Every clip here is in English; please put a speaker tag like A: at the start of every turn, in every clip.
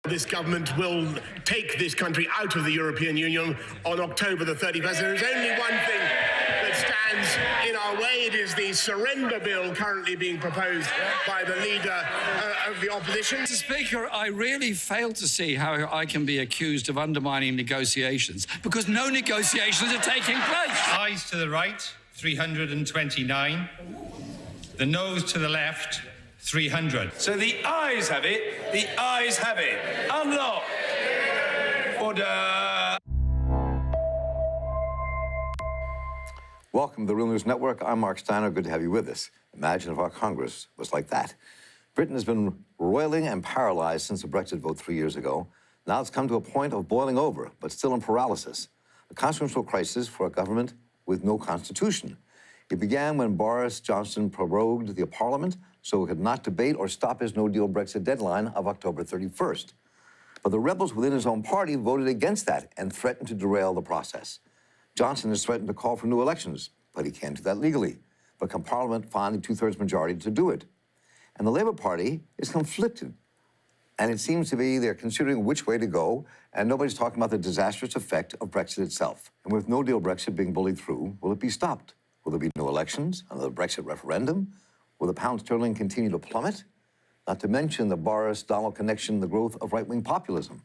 A: This government will take this country out of the European Union on October the 31st. There is only one thing that stands in our way. It is the surrender bill currently being proposed by the leader of the opposition.
B: Mr. Speaker, I really fail to see how I can be accused of undermining negotiations because no negotiations are taking place.
C: Ayes to the right, 329. The noes to the left, 300.
D: So the ayes have it. The ayes have it. Unlock. Order.
E: Welcome to the Real News Network. I'm Mark Steiner. Good to have you with us. Imagine if our Congress was like that. Britain has been roiling and paralyzed since the Brexit vote 3 years ago. Now it's come to a point of boiling over, but still in paralysis. A constitutional crisis for a government with no constitution. It began when Boris Johnson prorogued the Parliament so it could not debate or stop his no-deal Brexit deadline of October 31st. But the rebels within his own party voted against that and threatened to derail the process. Johnson has threatened to call for new elections, but he can't do that legally. But can Parliament find a two-thirds majority to do it? And the Labour Party is conflicted. And it seems to be they're considering which way to go, and nobody's talking about the disastrous effect of Brexit itself. And with no-deal Brexit being bullied through, will it be stopped? Will there be no elections, another Brexit referendum? Will the pound sterling continue to plummet? Not to mention the Boris-Donald connection, the growth of right-wing populism.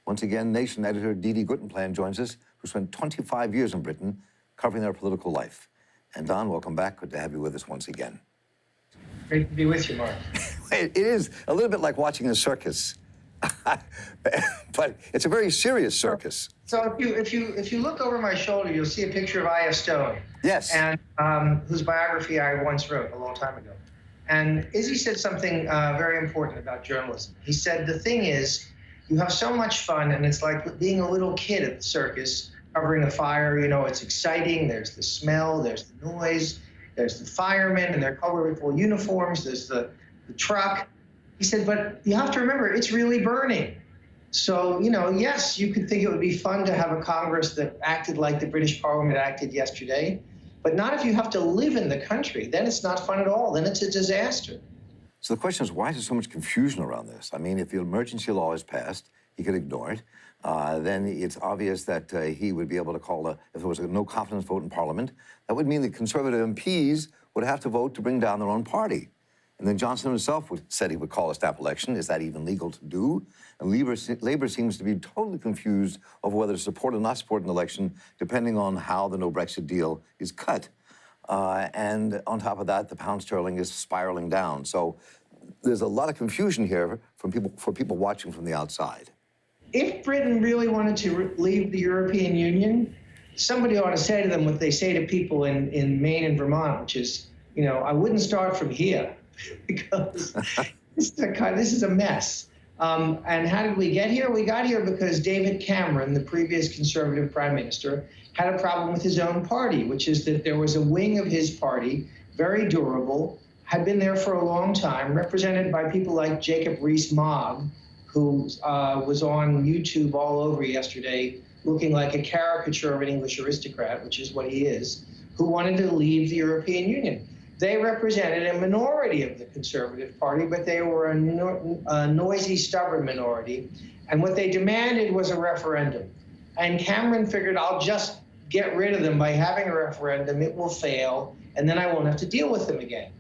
E: Once again, Nation editor DD Guttenplan joins us, who spent 25 years in Britain covering their political life. And Don, welcome back. Good to have you with us once again.
F: Great to be with you, Mark.
E: It is a little bit like watching a circus, but it's a very serious circus.
F: So if you look over my shoulder, you'll see a picture of I.F. Stone.
E: Yes.
F: And whose biography I once wrote a long time ago. And Izzy said something very important about journalism. He said, the thing is, you have so much fun, and it's like being a little kid at the circus, covering a fire. You know, it's exciting. There's the smell, there's the noise, there's the firemen in their colorful uniforms, there's the truck. He said, but you have to remember, it's really burning. So, you know, yes, you could think it would be fun to have a Congress that acted like the British Parliament acted yesterday, but not if you have to live in the country. Then it's not fun at all. Then it's a disaster.
E: So the question is, why is there so much confusion around this? I mean, if the emergency law is passed, he could ignore it. Then it's obvious that he would be able to call if there was a no confidence vote in Parliament, that would mean the Conservative MPs would have to vote to bring down their own party. And then Johnson himself said he would call a snap election. Is that even legal to do? And Labour seems to be totally confused over whether to support or not support an election, depending on how the no Brexit deal is cut. And on top of that, the pound sterling is spiraling down. So there's a lot of confusion here for people watching from the outside.
F: If Britain really wanted to leave the European Union, somebody ought to say to them what they say to people in Maine and Vermont, which is, you know, I wouldn't start from here because this is a mess. And how did we get here? We got here because David Cameron, the previous Conservative Prime Minister, had a problem with his own party, which is that there was a wing of his party, very durable, had been there for a long time, represented by people like Jacob Rees-Mogg, who was on YouTube all over yesterday, looking like a caricature of an English aristocrat, which is what he is, who wanted to leave the European Union. They represented a minority of the Conservative Party, but they were a noisy, stubborn minority. And what they demanded was a referendum. And Cameron figured, I'll just get rid of them by having a referendum. It will fail, and then I won't have to deal with them again.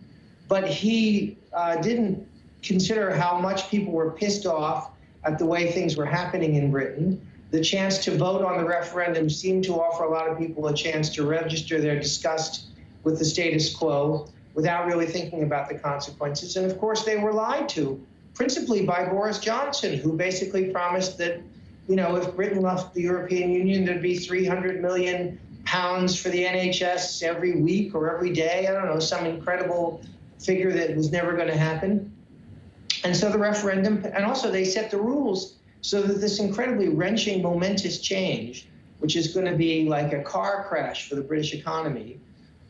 F: But he didn't consider how much people were pissed off at the way things were happening in Britain. The chance to vote on the referendum seemed to offer a lot of people a chance to register their disgust with the status quo without really thinking about the consequences. And of course, they were lied to, principally by Boris Johnson, who basically promised that, you know, if Britain left the European Union, there'd be 300 million pounds for the NHS every week or every day. I don't know, some incredible figure that was never going to happen. And so the referendum, and also they set the rules so that this incredibly wrenching, momentous change, which is going to be like a car crash for the British economy,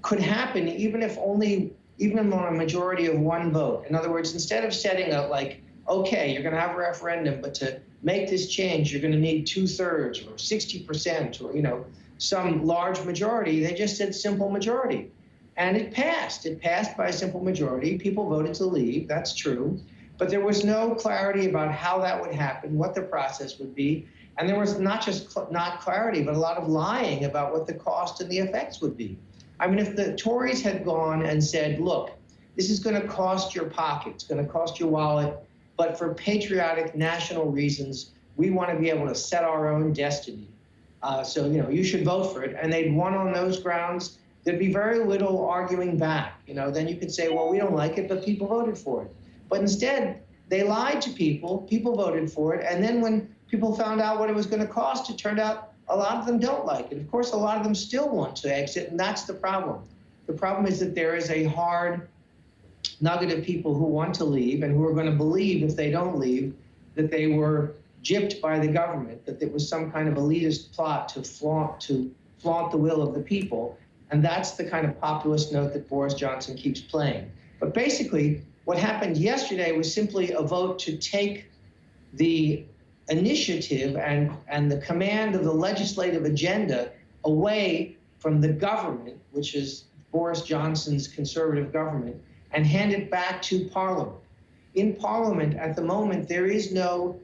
F: could happen even on a majority of one vote. In other words, instead of setting a, like, okay, you're going to have a referendum, but to make this change, you're going to need 2/3 or 60% or, you know, some large majority, they just said simple majority. And it passed. It passed by a simple majority. People voted to leave. That's true. But there was no clarity about how that would happen, what the process would be. And there was not just not clarity, but a lot of lying about what the cost and the effects would be. I mean, if the Tories had gone and said, look, this is going to cost your pocket, it's going to cost your wallet, but for patriotic national reasons, we want to be able to set our own destiny. So, you should vote for it. And they'd won on those grounds. There'd be very little arguing back. Then you could say, well, we don't like it, but people voted for it. But instead, they lied to people. People voted for it. And then when people found out what it was going to cost, it turned out a lot of them don't like it. Of course, a lot of them still want to exit, and that's the problem. The problem is that there is a hard nugget of people who want to leave and who are going to believe if they don't leave that they were gypped by the government, that it was some kind of elitist plot to flaunt the will of the people. And that's the kind of populist note that Boris Johnson keeps playing. But basically, what happened yesterday was simply a vote to take the initiative and the command of the legislative agenda away from the government, which is Boris Johnson's conservative government, and hand it back to Parliament. In Parliament, at the moment, there is no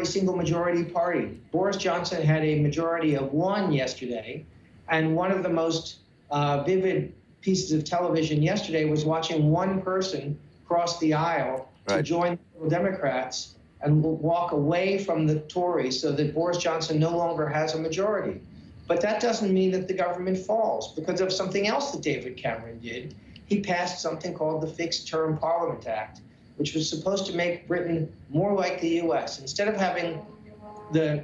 F: single majority party. Boris Johnson had a majority of 1 yesterday, and one of the most vivid pieces of television yesterday was watching one person cross the aisle to join the Democrats and walk away from the Tories so that Boris Johnson no longer has a majority. But that doesn't mean that the government falls because of something else that David Cameron did. He passed something called the Fixed Term Parliament Act, which was supposed to make Britain more like the US. Instead of having the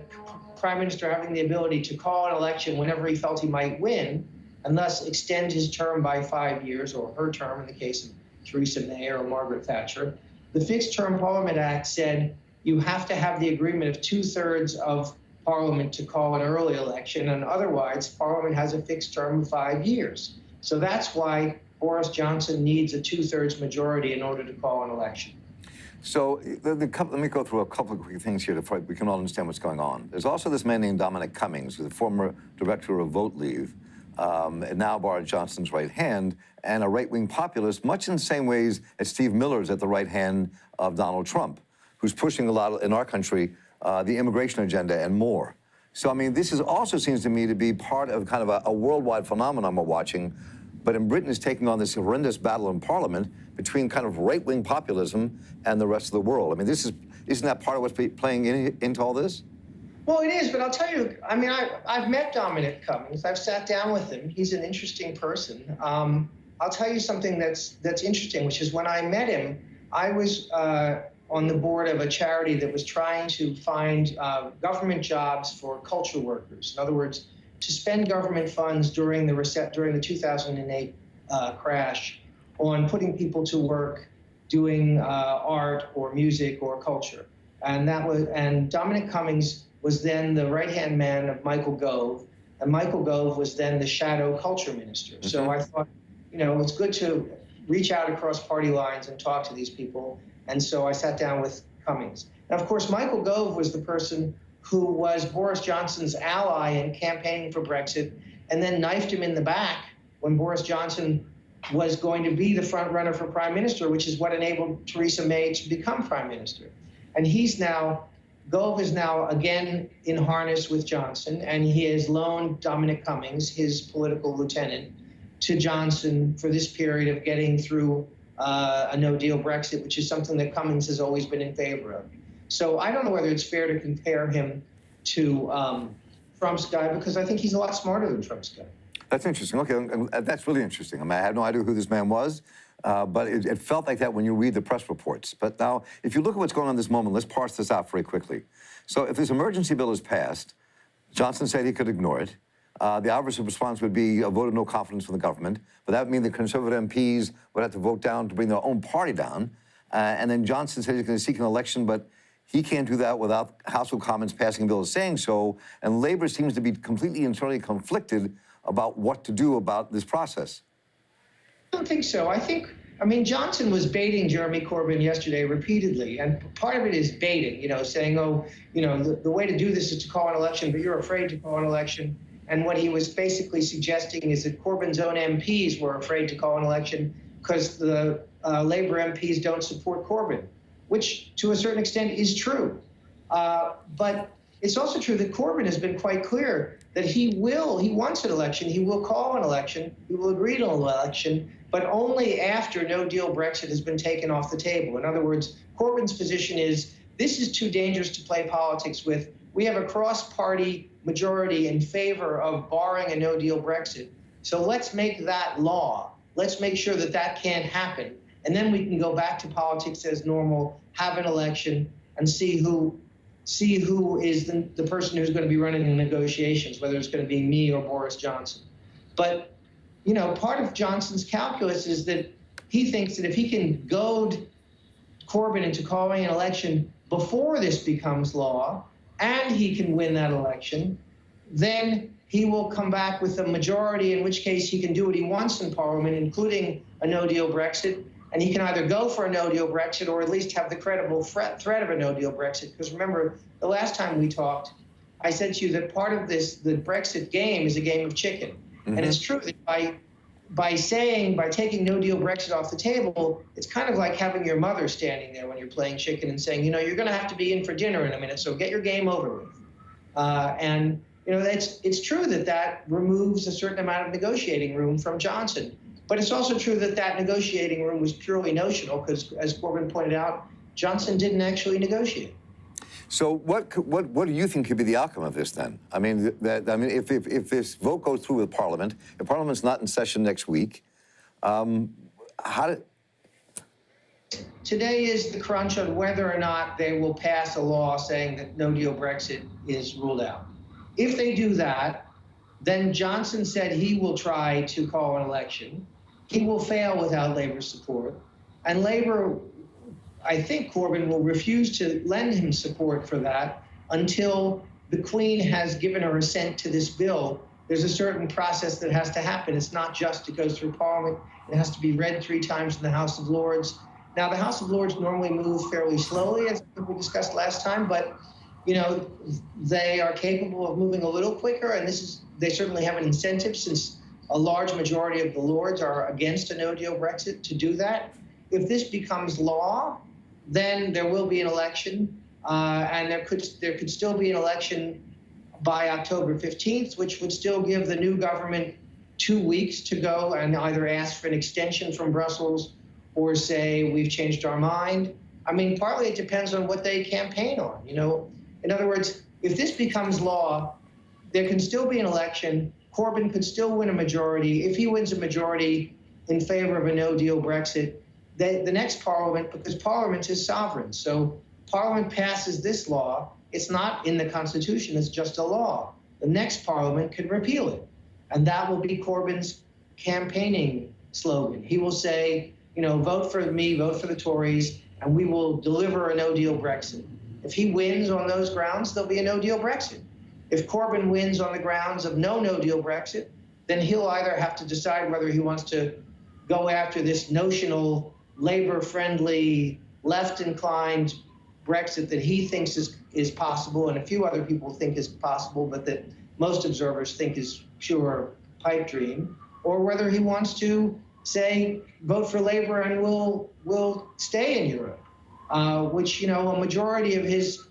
F: Prime Minister having the ability to call an election whenever he felt he might win, and thus extend his term by 5 years, or her term in the case of Theresa May or Margaret Thatcher, the Fixed Term Parliament Act said you have to have the agreement of 2/3 of Parliament to call an early election, and otherwise Parliament has a fixed term of 5 years. So that's why Boris Johnson needs a 2/3 majority in order to call an election.
E: So let me go through a couple of quick things here so we can all understand what's going on. There's also this man named Dominic Cummings, who's the former director of Vote Leave, and now Boris Johnson's right hand, and a right-wing populist, much in the same ways as Steve Miller's at the right hand of Donald Trump, who's pushing a lot in our country, the immigration agenda and more. So, I mean, this also seems to me to be part of kind of a worldwide phenomenon we're watching, but in Britain is taking on this horrendous battle in Parliament between kind of right-wing populism and the rest of the world. I mean, isn't that part of what's playing into all this?
F: Well, it is, but I'll tell you, I mean, I've met Dominic Cummings. I've sat down with him. He's an interesting person. I'll tell you something that's interesting, which is when I met him, I was on the board of a charity that was trying to find government jobs for culture workers. In other words, to spend government funds during the 2008 crash on putting people to work doing art or music or culture. And Dominic Cummings was then the right-hand man of Michael Gove, and Michael Gove was then the shadow culture minister. Mm-hmm. So I thought, it's good to reach out across party lines and talk to these people. And so I sat down with Cummings. Now, of course, Michael Gove was the person who was Boris Johnson's ally in campaigning for Brexit, and then knifed him in the back when Boris Johnson was going to be the front runner for prime minister, which is what enabled Theresa May to become prime minister. And Gove is now again in harness with Johnson, and he has loaned Dominic Cummings, his political lieutenant, to Johnson for this period of getting through a no-deal Brexit, which is something that Cummings has always been in favor of. So I don't know whether it's fair to compare him to Trump's guy, because I think he's a lot smarter than Trump's guy.
E: That's interesting. Okay, that's really interesting. I mean, I had no idea who this man was, but it felt like that when you read the press reports. But now, if you look at what's going on in this moment, let's parse this out very quickly. So if this emergency bill is passed, Johnson said he could ignore it. The obvious response would be a vote of no confidence from the government, but that would mean the Conservative MPs would have to vote down to bring their own party down. And then Johnson said he's going to seek an election, but he can't do that without House of Commons passing a bill saying so. And Labour seems to be completely internally conflicted about what to do about this process.
F: I don't think so. I mean, Johnson was baiting Jeremy Corbyn yesterday repeatedly, and part of it is baiting, saying, the way to do this is to call an election, but you're afraid to call an election. And what he was basically suggesting is that Corbyn's own MPs were afraid to call an election because the Labour MPs don't support Corbyn. which to a certain extent is true. But it's also true that Corbyn has been quite clear that he wants an election, he will call an election, he will agree to an election, but only after no-deal Brexit has been taken off the table. In other words, Corbyn's position is, this is too dangerous to play politics with. We have a cross-party majority in favor of barring a no-deal Brexit. So let's make that law. Let's make sure that that can't happen. And then we can go back to politics as normal, have an election, and see who is the person who's going to be running the negotiations, whether it's going to be me or Boris Johnson. But, you know, part of Johnson's calculus is that he thinks that if he can goad Corbyn into calling an election before this becomes law, and he can win that election, then he will come back with a majority, in which case he can do what he wants in Parliament, including a no-deal Brexit. And he can either go for a no-deal Brexit or at least have the credible threat of a no-deal Brexit. Because remember, the last time we talked, I said to you that part of this, the Brexit game, is a game of chicken. Mm-hmm. And it's true that by taking no-deal Brexit off the table, it's kind of like having your mother standing there when you're playing chicken and saying, you know, you're going to have to be in for dinner in a minute, so get your game over with. And, you know, it's true that removes a certain amount of negotiating room from Johnson. But it's also true that negotiating room was purely notional because, as Corbyn pointed out, Johnson didn't actually negotiate.
E: So what do you think could be the outcome of this then? I mean, if this vote goes through with Parliament, if Parliament's not in session next week,
F: Today is the crunch on whether or not they will pass a law saying that no-deal Brexit is ruled out. If they do that, then Johnson said he will try to call an election. He will fail without Labour support. And Labour, I think Corbyn will refuse to lend him support for that until the Queen has given her assent to this bill. There's a certain process that has to happen. It's not just it goes through Parliament. It has to be read 3 times in the House of Lords. Now, the House of Lords normally move fairly slowly, as we discussed last time, but you know, they are capable of moving a little quicker, and they certainly have an incentive, since a large majority of the Lords are against a no-deal Brexit, to do that. If this becomes law, then there will be an election, and there could still be an election by October 15th, which would still give the new government 2 weeks to go and either ask for an extension from Brussels or say, we've changed our mind. I mean, partly it depends on what they campaign on, you know. In other words, if this becomes law, there can still be an election. Corbyn could still win a majority. If he wins a majority in favor of a no-deal Brexit, the next Parliament, because Parliament is sovereign, so Parliament passes this law. It's not in the Constitution, it's just a law. The next Parliament can repeal it. And that will be Corbyn's campaigning slogan. He will say, you know, vote for me, vote for the Tories, and we will deliver a no-deal Brexit. If he wins on those grounds, there'll be a no-deal Brexit. If Corbyn wins on the grounds of no-deal Brexit, then he'll either have to decide whether he wants to go after this notional Labour-friendly, left-inclined Brexit that he thinks is possible, and a few other people think is possible, but that most observers think is pure pipe dream, or whether he wants to say, vote for Labour and we'll stay in Europe. Which, you know,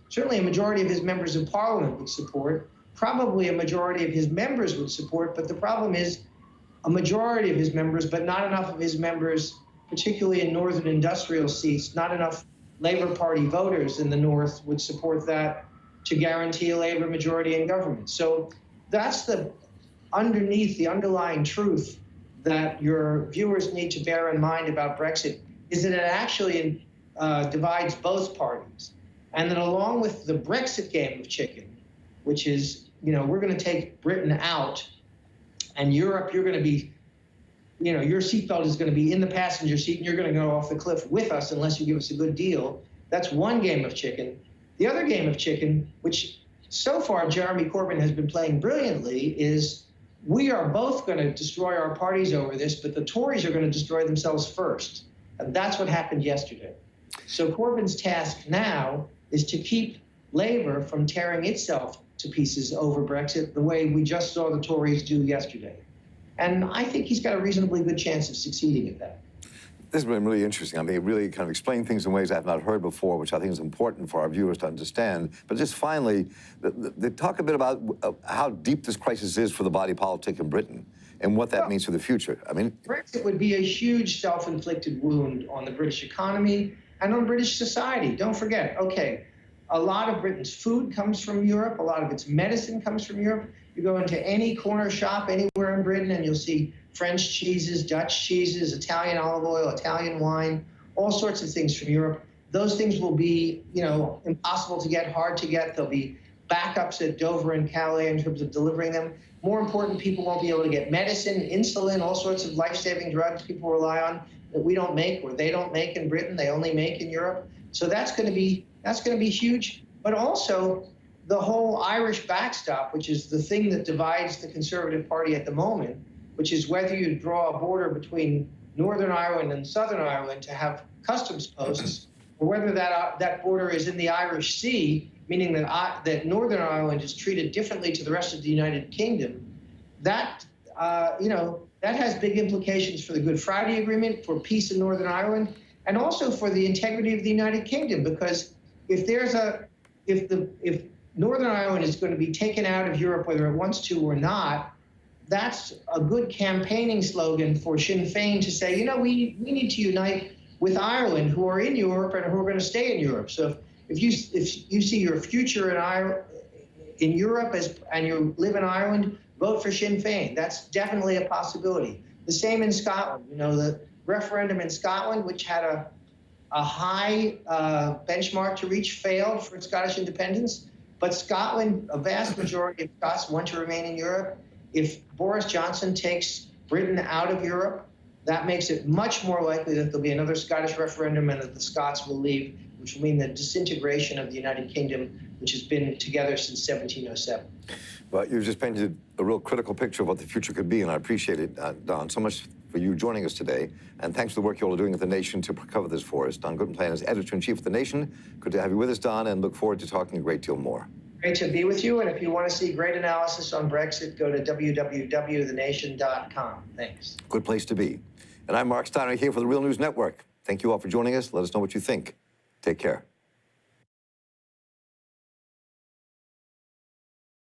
F: certainly a majority of his members of Parliament would support, probably a majority of his members would support, but the problem is a majority of his members, but not enough of his members, particularly in northern industrial seats, not enough Labour Party voters in the north would support that to guarantee a Labour majority in government. So that's the underlying truth that your viewers need to bear in mind about Brexit, is that it actually divides both parties. And that along with the Brexit game of chicken, which is, you know, we're going to take Britain out, and Europe, you're going to be, you know, your seatbelt is going to be in the passenger seat, and you're going to go off the cliff with us unless you give us a good deal. That's one game of chicken. The other game of chicken, which so far Jeremy Corbyn has been playing brilliantly, is we are both going to destroy our parties over this, but the Tories are going to destroy themselves first. And that's what happened yesterday. So Corbyn's task now is to keep Labour from tearing itself to pieces over Brexit the way we just saw the Tories do yesterday. And I think he's got a reasonably good chance of succeeding at that.
E: This has been really interesting. I mean, it really kind of explained things in ways I have not heard before, which I think is important for our viewers to understand. But just finally, they talk a bit about how deep this crisis is for the body politic in Britain and what that means for the future. I mean,
F: Brexit would be a huge self-inflicted wound on the British economy and on British society. Don't forget, okay, a lot of Britain's food comes from Europe. A lot of its medicine comes from Europe. You go into any corner shop anywhere in Britain and you'll see French cheeses, Dutch cheeses, Italian olive oil, Italian wine, all sorts of things from Europe. Those things will be, impossible to get, hard to get. There'll be backups at Dover and Calais in terms of delivering them. More important, people won't be able to get medicine, insulin, all sorts of life-saving drugs people rely on that we don't make or they don't make in Britain. They only make in Europe. So that's going to be huge. But also the whole Irish backstop, which is the thing that divides the Conservative Party at the moment, which is whether you draw a border between Northern Ireland and Southern Ireland to have customs posts, or whether that border is in the Irish Sea, meaning that Northern Ireland is treated differently to the rest of the United Kingdom. That that has big implications for the Good Friday Agreement, for peace in Northern Ireland, and also for the integrity of the United Kingdom. Because if Northern Ireland is going to be taken out of Europe, whether it wants to or not, that's a good campaigning slogan for Sinn Féin to say, we need to unite with Ireland, who are in Europe and who are going to stay in Europe. So if you see your future in Europe and you live in Ireland, vote for Sinn Féin. That's definitely a possibility. The same in Scotland. The referendum in Scotland, which had a high benchmark to reach, failed for Scottish independence. But Scotland, a vast majority of Scots want to remain in Europe. If Boris Johnson takes Britain out of Europe, that makes it much more likely that there'll be another Scottish referendum and that the Scots will leave, which will mean the disintegration of the United Kingdom, which has been together since 1707.
E: Well, you've just painted a real critical picture of what the future could be, and I appreciate it, Don, so much for you joining us today. And thanks for the work you all are doing at The Nation to cover this for us. Don Guttenplan is Editor-in-Chief of The Nation. Good to have you with us, Don, and look forward to talking a great deal more.
F: Great to be with you, and if you want to see great analysis on Brexit, go to www.thenation.com. Thanks.
E: Good place to be. And I'm Mark Steiner here for the Real News Network. Thank you all for joining us. Let us know what you think. Take care.